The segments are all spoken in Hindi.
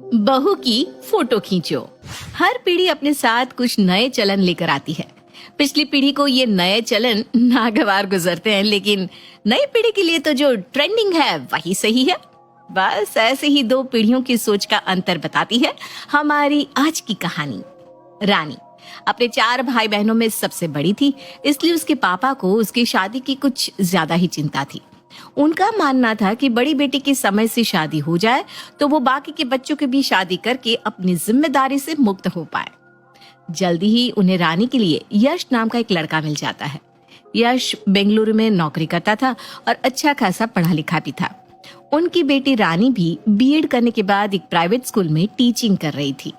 बहू की फोटो खींचो। हर पीढ़ी अपने साथ कुछ नए चलन लेकर आती है। पिछली पीढ़ी को ये नए चलन नागवार गुजरते हैं, लेकिन नई पीढ़ी के लिए तो जो ट्रेंडिंग है वही सही है। बस ऐसे ही दो पीढ़ियों की सोच का अंतर बताती है हमारी आज की कहानी। रानी अपने 4 भाई बहनों में सबसे बड़ी थी, इसलिए उसके पापा को उसकी शादी की कुछ ज्यादा ही चिंता थी। उनका मानना था कि बड़ी बेटी की समय से शादी हो जाए तो वो बाकी के बच्चों की भी शादी करके अपनी जिम्मेदारी से मुक्त हो पाए। जल्दी ही उन्हें रानी के लिए यश नाम का एक लड़का मिल जाता है। यश बेंगलुरु में नौकरी करता था और अच्छा खासा पढ़ा लिखा भी था। उनकी बेटी रानी भी बीएड करने के बाद एक प्राइवेट स्कूल में टीचिंग कर रही थी।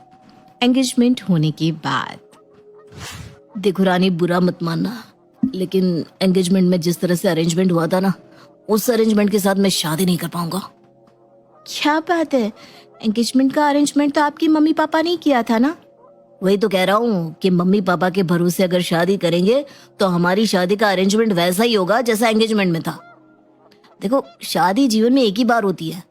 एंगेजमेंट होने के बाद, देखो रानी, बुरा मत मानना, लेकिन एंगेजमेंट में जिस तरह से अरेंजमेंट हुआ था ना, उस अरेंजमेंट के साथ मैं शादी नहीं कर पाऊंगा। क्या बात है? एंगेजमेंट का अरेंजमेंट तो आपकी मम्मी पापा ने किया था ना? वही तो कह रहा हूँ कि मम्मी पापा के भरोसे अगर शादी करेंगे तो हमारी शादी का अरेंजमेंट वैसा ही होगा जैसा एंगेजमेंट में था। देखो, शादी जीवन में एक ही बार होती है।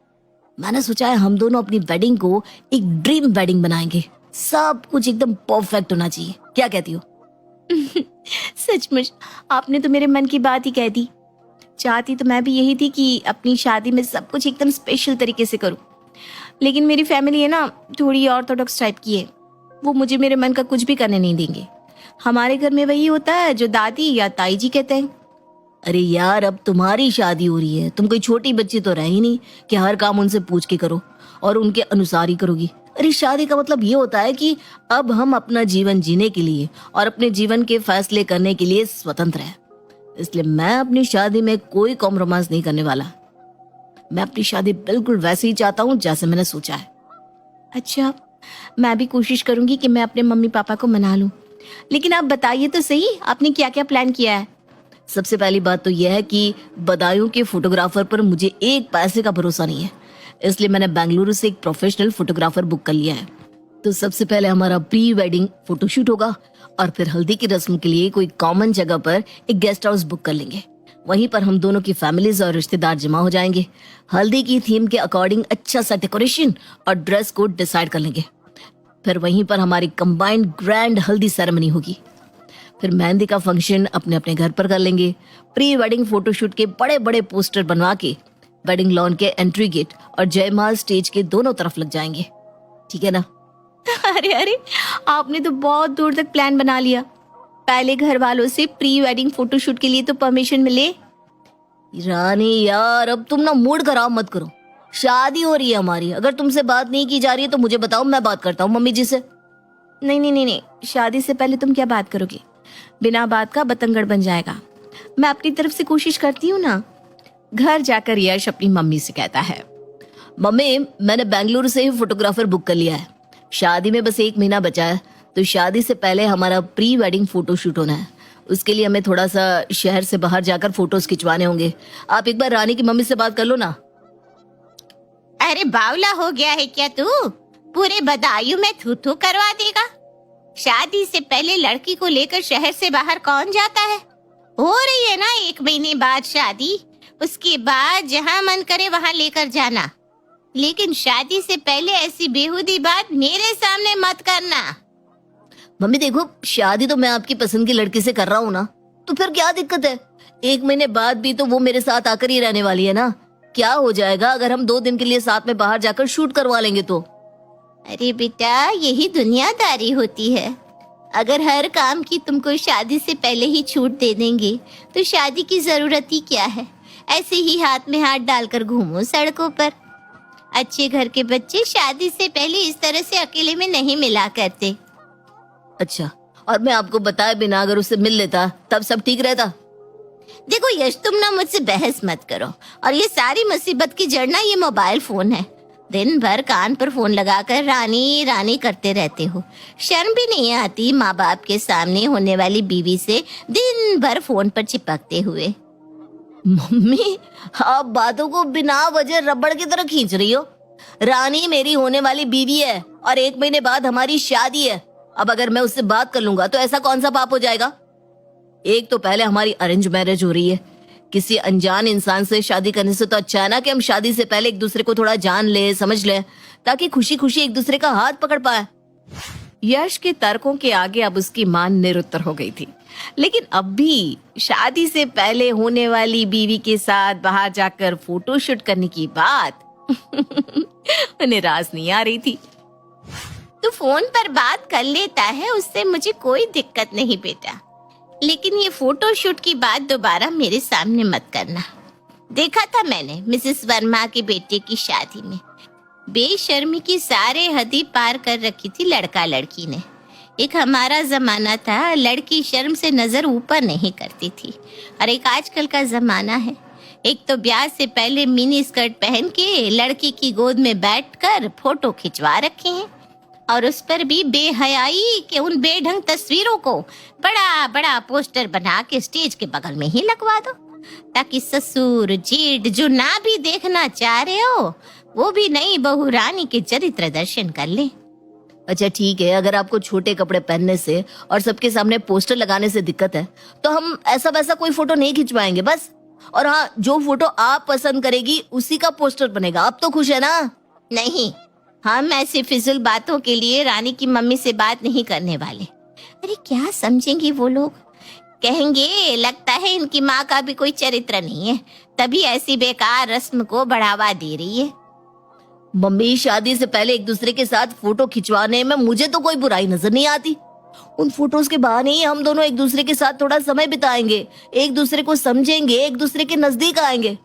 मैंने सोचा है हम दोनों अपनी वेडिंग को एक ड्रीम वेडिंग बनाएंगे। सब कुछ एकदम परफेक्ट होना चाहिए। क्या कहती हो? सचमुच आपने तो मेरे मन की बात ही कह दी। चाहती तो मैं भी यही थी कि अपनी शादी में सब कुछ एकदम स्पेशल तरीके से करूं, लेकिन मेरी फैमिली है ना, थोड़ी ऑर्थोडॉक्स टाइप की है। वो मुझे मेरे मन का कुछ भी करने नहीं देंगे। हमारे घर में वही होता है जो दादी या ताई जी कहते हैं। अरे यार, अब तुम्हारी शादी हो रही है, तुम कोई छोटी बच्ची तो रह ही नहीं कि हर काम उनसे पूछ के करो और उनके अनुसार ही करोगी। अरे शादी का मतलब ये होता है कि अब हम अपना जीवन जीने के लिए और अपने जीवन के फैसले करने के लिए स्वतंत्र हैं। इसलिए मैं अपनी शादी में कोई कॉम्प्रोमाइज नहीं करने वाला। मैं अपनी शादी बिल्कुल वैसे ही चाहता हूँ जैसे मैंने सोचा है। अच्छा, मैं भी कोशिश करूंगी कि मैं अपने मम्मी पापा को मना लूं। लेकिन आप बताइए तो सही, आपने क्या क्या प्लान किया है? सबसे पहली बात तो यह है कि बदायूं के फोटोग्राफर पर मुझे एक पैसे का भरोसा नहीं है, इसलिए मैंने बेंगलुरु से एक प्रोफेशनल फोटोग्राफर बुक कर लिया है। तो सबसे पहले हमारा प्री वेडिंग फोटोशूट होगा और फिर हल्दी की रस्म के लिए कोई कॉमन जगह पर एक गेस्ट हाउस बुक कर लेंगे। वहीं पर हम दोनों की फैमिलीज और रिश्तेदार जमा हो जाएंगे। हल्दी की थीम के अकॉर्डिंग अच्छा सा डेकोरेशन और ड्रेस कोड डिसाइड कर लेंगे। फिर वहीं पर हमारी कंबाइंड ग्रैंड हल्दी सेरेमनी होगी। फिर मेहंदी का फंक्शन अपने अपने घर पर कर लेंगे। प्री वेडिंग फोटोशूट के बड़े बड़े पोस्टर बनवा के वेडिंग लॉन के एंट्री गेट और जयमाल स्टेज के दोनों तरफ लग जाएंगे। ठीक है ना? अरे अरे, आपने तो बहुत दूर तक प्लान बना लिया। पहले घर वालों से प्री वेडिंग फोटोशूट के लिए तो परमिशन मिले। रानी यार, अब तुम ना मूड खराब मत करो। शादी हो रही है हमारी, अगर तुमसे बात नहीं की जा रही है तो मुझे बताओ, मैं बात करता हूँ मम्मी जी से। नहीं नहीं नहीं नहीं, शादी से पहले तुम क्या बात करोगे? बिना बात का बतंगड़ बन जाएगा। मैं अपनी तरफ से कोशिश करती हूँ ना। घर जाकर यश अपनी मम्मी से कहता है, मम्मी, मैंने बेंगलुरु से ही फोटोग्राफर बुक कर लिया है। शादी में बस 1 महीना बचा है, तो शादी से पहले हमारा प्री वेडिंग फोटो शूट होना है। उसके लिए हमें थोड़ा सा शहर से बाहर जाकर फोटोज खिंचवाने होंगे। आप एक बार रानी की मम्मी से बात कर लो ना। अरे बावला हो गया है क्या तू? पूरे बदायूं में थू थू करवा देगा। शादी से पहले लड़की को लेकर शहर से बाहर कौन जाता है? हो रही है ना 1 महीने बाद शादी, उसके बाद जहाँ मन करे वहाँ लेकर जाना। लेकिन शादी से पहले ऐसी बेहुदी बात मेरे सामने मत करना। मम्मी देखो, शादी तो मैं आपकी पसंद की लड़की से कर रहा हूँ ना, तो फिर क्या दिक्कत है? 1 महीने बाद भी तो वो मेरे साथ आकर ही रहने वाली है ना। क्या हो जाएगा अगर हम 2 दिन के लिए साथ में बाहर जाकर शूट करवा लेंगे तो? अरे बेटा, यही दुनियादारी होती है। अगर हर काम की तुमको शादी से पहले ही छूट दे देंगे तो शादी की जरूरत ही क्या है? ऐसे ही हाथ में हाथ डालकर घूमो सड़कों पर। अच्छे घर के बच्चे शादी से पहले इस तरह से अकेले में नहीं मिला करते। अच्छा, और मैं आपको बताए बिना अगर उससे मिल लेता तब सब ठीक रहता? देखो यश, तुम ना मुझसे बहस मत करो। और ये सारी मुसीबत की जड़ ना ये मोबाइल फोन है। दिन भर कान पर फोन लगाकर रानी रानी करते रहते हो। शर्म भी नहीं आती माँ बाप के सामने होने वाली बीवी से दिन भर फोन पर चिपकते हुए। मम्मी, आप बातों को बिना वजह रबड़ की तरह खींच रही हो। रानी मेरी होने वाली बीवी है और 1 महीने बाद हमारी शादी है। अब अगर मैं उससे बात कर लूंगा तो ऐसा कौन सा पाप हो जाएगा? एक तो पहले हमारी अरेंज मैरिज हो रही है, किसी अनजान इंसान से शादी करने से तो अच्छा है ना कि हम शादी से पहले एक दूसरे को थोड़ा जान ले, समझ ले, ताकि खुशी खुशी एक दूसरे का हाथ पकड़ पाए। यश के तर्कों के आगे अब उसकी मां निरुत्तर हो गई थी, लेकिन अब भी शादी से पहले होने वाली बीवी के साथ बाहर जाकर फोटोशूट करने की बात उन्हें रास नहीं आ रही थी। तू फोन पर बात कर लेता है, उससे मुझे कोई दिक्कत नहीं बेटा, लेकिन ये फोटोशूट की बात दोबारा मेरे सामने मत करना। देखा था मैंने मिसेस वर्मा के बेटे की शादी में, बेशर्मी की सारे हदी पार कर रखी थी लड़का लड़की ने। एक हमारा जमाना था, लड़की शर्म से नजर ऊपर नहीं करती थी, और एक आजकल का जमाना है। एक तो ब्याह से पहले मिनी स्कर्ट पहन के लड़की की गोद में बैठकर फोटो खिंचवा रखे हैं, और उस पर भी बेहयाई के उन बेढंग तस्वीरों को बड़ा बड़ा पोस्टर बना के स्टेज के बगल में ही लगवा दो, ताकि ससुर जेठ जो ना भी देखना चाह रहे हो वो भी नई बहू रानी के चरित्र दर्शन कर ले। अच्छा ठीक है, अगर आपको छोटे कपड़े पहनने से और सबके सामने पोस्टर लगाने से दिक्कत है तो हम ऐसा वैसा कोई फोटो नहीं खिंचवाएंगे बस। और हाँ, जो फोटो आप पसंद करेगी उसी का पोस्टर बनेगा। आप तो खुश है ना? नहीं, हम ऐसी फिजूल बातों के लिए रानी की मम्मी से बात नहीं करने वाले। अरे क्या समझेंगे वो लोग, कहेंगे लगता है इनकी माँ का भी कोई चरित्र नहीं है, तभी ऐसी बेकार रस्म को बढ़ावा दे रही है। मम्मी, शादी से पहले एक दूसरे के साथ फोटो खिंचवाने में मुझे तो कोई बुराई नजर नहीं आती। उन फोटोज के बहाने ही हम दोनों एक दूसरे के साथ थोड़ा समय बिताएंगे, एक दूसरे को समझेंगे, एक दूसरे के नजदीक आएंगे।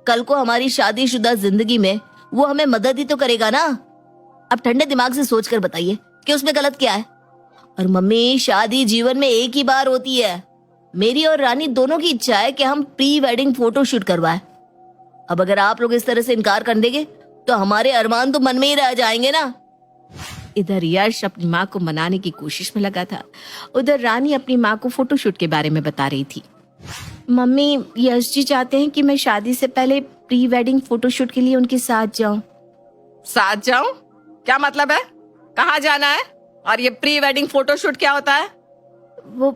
कल को हमारी शादीशुदा जिंदगी में वो हमें मदद ही तो करेगा ना। अब ठंडे दिमाग से सोच कर बताइए कि उसमें गलत क्या है। और मम्मी, शादी जीवन में एक ही बार होती है। मेरी और रानी दोनों की इच्छा है कि हम प्री वेडिंग फोटो शूट करवाएं। अब अगर आप लोग इस तरह से इनकार कर देंगे तो हमारे अरमान तो मन में ही रह जाएंगे ना। इधर यश अपनी माँ को मनाने की कोशिश में लगा था, उधर रानी अपनी माँ को फोटोशूट के बारे में बता रही थी। मम्मी, यश जी चाहते हैं कि मैं शादी से पहले प्री वेडिंग फोटोशूट के लिए उनके साथ जाऊं। साथ जाऊं? क्या मतलब है? कहाँ जाना है? और ये प्री वेडिंग फोटोशूट क्या होता है? वो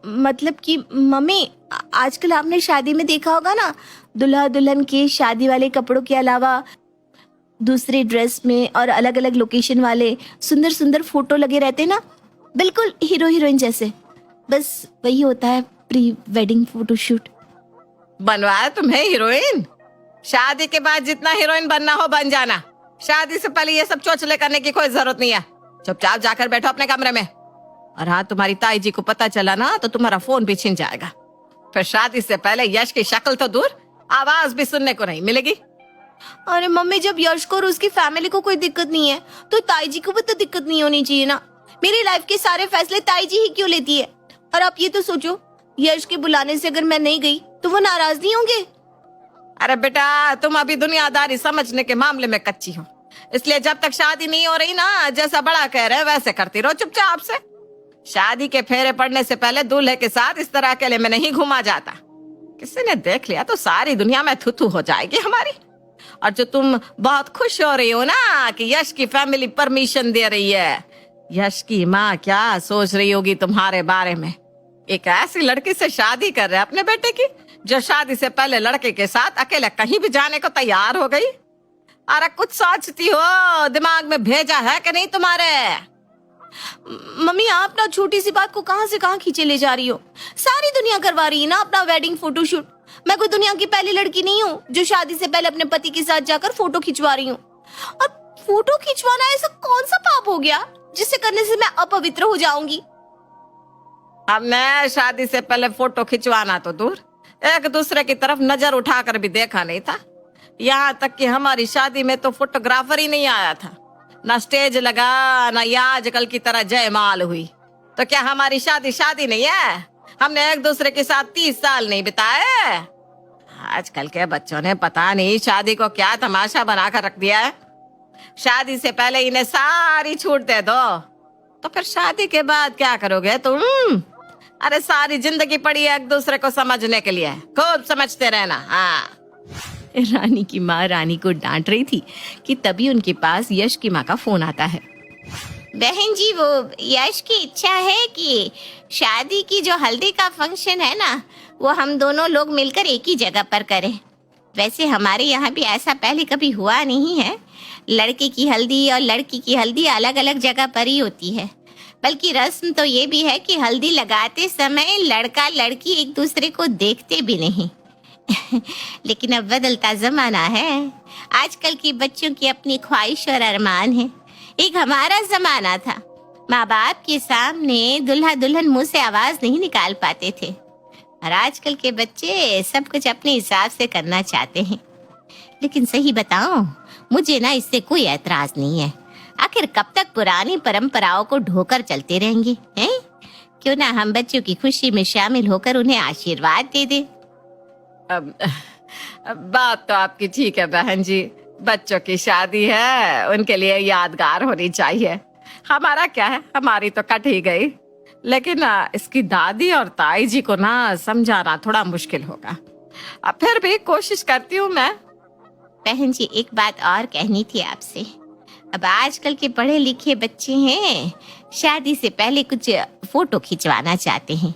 मतलब कि मम्मी, आजकल आपने शादी में देखा होगा ना, दुल्हा दुल्हन के शादी वाले कपड़ों के अलावा दूसरे ड्रेस में और अलग अलग लोकेशन वाले सुंदर सुंदर फोटो लगे रहते ना, बिल्कुल हीरो हीरोइन जैसे। बस वही होता है प्री वेडिंग फोटोशूट। बनवाया तुम्हें हीरोइन? शादी के बाद जितना हीरोइन बनना हो बन जाना, शादी से पहले ये सब चोचले करने की कोई जरूरत नहीं है। चुपचाप जाकर बैठो अपने कमरे में। और हाँ, तुम्हारी ताई जी को पता चला ना तो तुम्हारा फोन भी छिन जाएगा। फिर शादी से पहले यश की शक्ल तो दूर, आवाज भी सुनने को नहीं मिलेगी। अरे मम्मी, जब यश को और उसकी फैमिली को कोई दिक्कत नहीं है तो ताई जी को भी तो दिक्कत नहीं होनी चाहिए ना। मेरी लाइफ के सारे फैसले ताई जी ही क्यों लेती है? और आप ये तो सोचो, यश के बुलाने से अगर मैं नहीं गई तो वो नाराज नहीं होंगे? अरे बेटा, तुम अभी दुनियादारी समझने के मामले में कच्ची हो, इसलिए जब तक शादी नहीं हो रही ना, जैसा बड़ा कह रहे वैसे करती रहो चुपचाप से। शादी के फेरे पड़ने से पहले दूल्हे के साथ इस तरह अकेले में नहीं घूमा जाता। किसी ने देख लिया तो सारी दुनिया में थू हो जाएगी हमारी। और जो तुम बहुत खुश हो रही हो ना कि यश की फैमिली परमिशन दे रही है, यश की माँ क्या सोच रही होगी तुम्हारे बारे में? एक ऐसी लड़की से शादी कर रहे अपने बेटे की, जो शादी से पहले लड़के के साथ अकेले कहीं भी जाने को तैयार हो गई। अरे कुछ सोचती हो? दिमाग में भेजा है कि नहीं तुम्हारे? मम्मी, आप ना छोटी सी बात को कहां से कहां खींचे ले जा रही हो। सारी दुनिया करवा रही है ना अपना वेडिंग फोटोशूट। मैं कोई दुनिया की पहली लड़की नहीं हूँ जो शादी से पहले अपने पति के साथ जाकर फोटो खिंचवा रही हूँ। और फोटो खिंचवाना ऐसा कौन सा पाप हो गया जिसे करने से मैं अपवित्र हो जाऊंगी? हमने शादी से पहले फोटो खिंचवाना तो दूर, एक दूसरे की तरफ नजर उठाकर भी देखा नहीं था। यहाँ तक कि हमारी शादी में तो फोटोग्राफर ही नहीं आया था, ना स्टेज लगा, ना ये आजकल की तरह जयमाल हुई। तो क्या हमारी शादी नहीं है? हमने एक दूसरे के साथ 30 साल नहीं बिताए? आजकल के बच्चों ने पता नहीं शादी को क्या तमाशा बनाकर रख दिया है। शादी से पहले इन्हें सारी छूट दे दो, तो फिर शादी के बाद क्या करोगे तुम? अरे सारी जिंदगी पड़ी है एक दूसरे को समझने के लिए, खूब समझते रहना। हाँ। रानी की माँ रानी को डांट रही थी कि तभी उनके पास यश की माँ का फोन आता है। बहन जी, वो यश की इच्छा है कि शादी की जो हल्दी का फंक्शन है ना, वो हम दोनों लोग मिलकर एक ही जगह पर करें। वैसे हमारे यहाँ भी ऐसा पहले कभी हुआ नहीं है। लड़के की हल्दी और लड़की की हल्दी अलग अलग जगह पर ही होती है। बल्कि रस्म तो ये भी है कि हल्दी लगाते समय लड़का लड़की एक दूसरे को देखते भी नहीं। लेकिन अब बदलता जमाना है। आजकल के बच्चों की अपनी ख्वाहिश और अरमान है। एक हमारा जमाना था, माँ बाप के सामने दुल्हा दुल्हन मुंह से आवाज नहीं निकाल पाते थे। और आजकल के बच्चे सब कुछ अपने हिसाब से करना चाहते हैं। लेकिन सही बताऊं, मुझे ना इससे कोई ऐतराज नहीं है। आखिर कब तक पुरानी परंपराओं को ढोकर चलते रहेंगे, हैं? क्यों ना हम बच्चों की खुशी में शामिल होकर उन्हें आशीर्वाद दे दें। अब बात तो आपकी ठीक है बहन जी। बच्चों की शादी है, उनके लिए यादगार होनी चाहिए। हमारा क्या है, हमारी तो कट ही गई। लेकिन इसकी दादी और ताई जी को ना समझाना थोड़ा मुश्किल होगा। अब फिर भी कोशिश करती हूँ मैं। बहन जी, एक बात और कहनी थी आपसे। अब आजकल के पढ़े लिखे बच्चे हैं, शादी से पहले कुछ फोटो खिंचवाना चाहते हैं।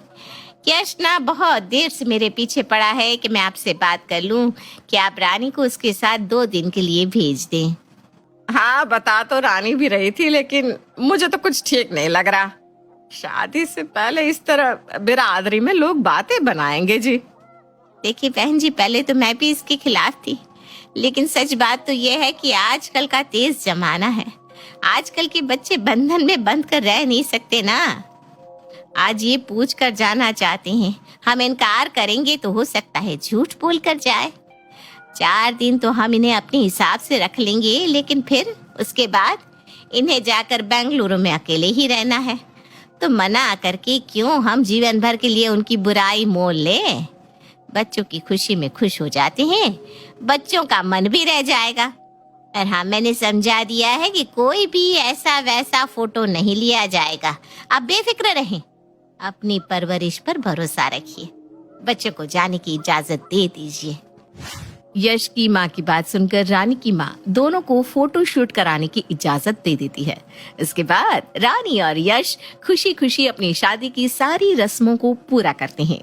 यश ना बहुत देर से मेरे पीछे पड़ा है कि मैं आपसे बात कर लूं कि आप रानी को उसके साथ 2 दिन के लिए भेज दें। हाँ, बता तो रानी भी रही थी, लेकिन मुझे तो कुछ ठीक नहीं लग रहा। शादी से पहले इस तरह बिरादरी में लोग बातें बनाएंगे जी। देखिए बहन जी, पहले तो मैं भी इसके खिलाफ थी, लेकिन सच बात तो यह है कि आजकल का तेज जमाना है। आजकल के बच्चे बंधन में बंध कर रह नहीं सकते ना। आज ये पूछ कर जाना चाहते हैं, हम इनकार करेंगे तो हो सकता है झूठ बोल कर जाए। 4 दिन तो हम इन्हें अपने हिसाब से रख लेंगे, लेकिन फिर उसके बाद इन्हें जाकर बेंगलुरु में अकेले ही रहना है। तो मना करके क्यों हम जीवन भर के लिए उनकी बुराई मोल लें। बच्चों की खुशी में खुश हो जाते हैं, बच्चों का मन भी रह जाएगा। और हाँ, मैंने समझा दिया है कि कोई भी ऐसा वैसा फोटो नहीं लिया जाएगा। आप बेफिक्र रहें, अपनी परवरिश पर भरोसा रखिए। बच्चों को जाने की इजाजत दे दीजिए। यश की माँ की बात सुनकर रानी की माँ दोनों को फोटो शूट कराने की इजाजत दे देती है। इसके बाद रानी और यश खुशी खुशी अपनी शादी की सारी रस्मों को पूरा करते हैं।